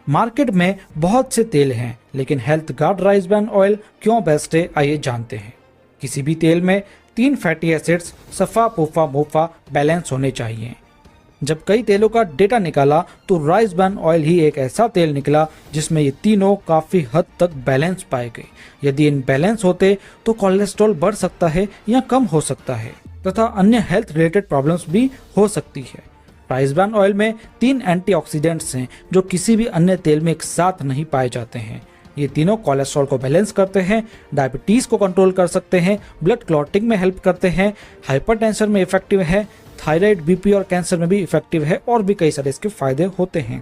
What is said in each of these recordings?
Market में बहुत से तेल हैं, लेकिन health guard rice bran oil क्यों बेस्ट है, आइए जानते हैं। किसी भी तेल में 3 फैटी एसिड्स सफ़ा पूफा मुफा बैलेंस होने चाहिए। जब कई तेलों का डेटा निकाला तो राइस ब्रान ऑयल ही एक ऐसा तेल निकला जिसमें ये तीनों काफ़ी हद तक बैलेंस पाए गए। यदि इन बैलेंस होते तो कोलेस्ट्रॉल बढ़ सकता है या कम हो सकता है तथा अन्य हेल्थ रिलेटेड प्रॉब्लम्स भी हो सकती है। राइस ब्रान ऑयल में 3 एंटीऑक्सीडेंट्स हैं जो किसी भी अन्य तेल में एक साथ नहीं पाए जाते हैं। ये तीनों कोलेस्ट्रॉल को बैलेंस करते हैं, डायबिटीज को कंट्रोल कर सकते हैं, ब्लड क्लॉटिंग में हेल्प करते हैं, हाइपरटेंशन में इफेक्टिव है, थायराइड, बीपी और कैंसर में भी इफेक्टिव है और भी कई सारे इसके फायदे होते हैं।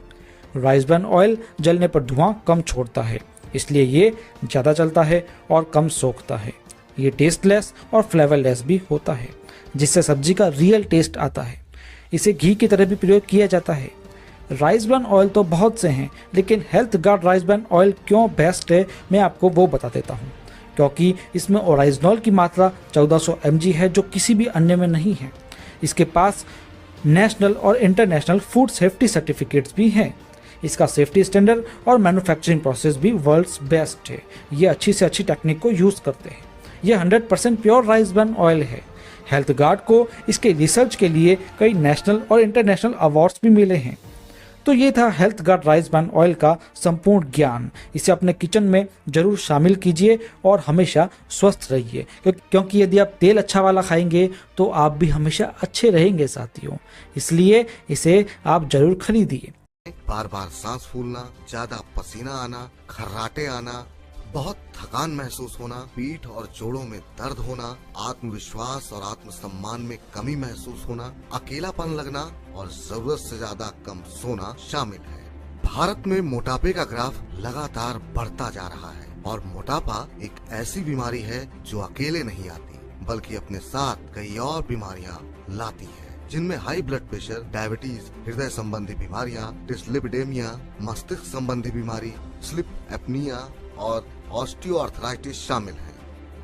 राइस ब्रान ऑयल जलने पर धुआं कम छोड़ता है, इसलिए ये ज़्यादा चलता है और कम सोखता है। ये टेस्टलेस और फ्लेवरलेस भी होता है, जिससे सब्जी का रियल टेस्ट आता है। इसे घी की तरह भी प्रयोग किया जाता है। राइस ब्रान ऑयल तो बहुत से हैं, लेकिन health guard rice bran oil क्यों बेस्ट है, मैं आपको वो बता देता हूँ। क्योंकि इसमें ओराइजनॉल की मात्रा 1400 mg है, जो किसी भी अन्य में नहीं है। इसके पास नेशनल और इंटरनेशनल फूड सेफ्टी सर्टिफिकेट्स भी हैं। इसका सेफ्टी स्टैंडर्ड और मैन्युफैक्चरिंग प्रोसेस भी वर्ल्ड्स बेस्ट है। ये अच्छी से अच्छी टेक्निक को यूज़ करते हैं। यह 100% प्योर राइस ब्रान ऑयल है। हेल्थ गार्ड को इसके रिसर्च के लिए कई नेशनल और इंटरनेशनल अवार्ड्स भी मिले हैं। तो ये था health guard rice bran oil का संपूर्ण ज्ञान। इसे अपने किचन में जरूर शामिल कीजिए और हमेशा स्वस्थ रहिए, क्योंकि यदि आप तेल अच्छा वाला खाएंगे तो आप भी हमेशा अच्छे रहेंगे साथियों। इसलिए इसे आप जरूर खरीदिए। बार बार सांस फूलना, ज्यादा पसीना आना, खर्राटे आना, बहुत थकान महसूस होना, पीठ और जोड़ों में दर्द होना, आत्मविश्वास और आत्मसम्मान में कमी महसूस होना, अकेलापन लगना और जरूरत से ज्यादा कम सोना शामिल है। भारत में मोटापे का ग्राफ लगातार बढ़ता जा रहा है और मोटापा एक ऐसी बीमारी है जो अकेले नहीं आती, बल्कि अपने साथ कई और बीमारियां लाती है, जिनमें हाई ब्लड प्रेशर, डायबिटीज, हृदय संबंधी बीमारियां, डिस्लिपिडेमिया, मस्तिष्क संबंधी बीमारी, स्लीप एपनिया और ऑस्टियोआर्थराइटिस शामिल है।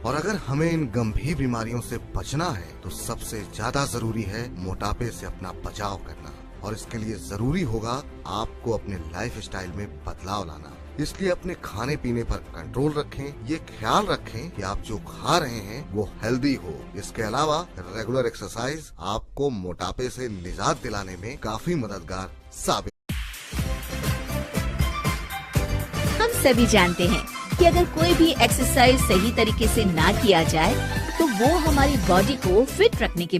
और अगर हमें इन गंभीर बीमारियों से बचना है तो सबसे ज्यादा जरूरी है मोटापे से अपना बचाव करना, और इसके लिए जरूरी होगा आपको अपने लाइफ स्टाइल में बदलाव लाना। इसलिए अपने खाने पीने पर कंट्रोल रखें, ये ख्याल रखें कि आप जो खा रहे हैं वो हेल्दी हो। इसके अलावा रेगुलर एक्सरसाइज आपको मोटापे से निजात दिलाने में काफी मददगार साबित। हम सभी जानते हैं कि अगर कोई भी एक्सरसाइज सही तरीके से ना किया जाए तो वो हमारी बॉडी को फिट रखने के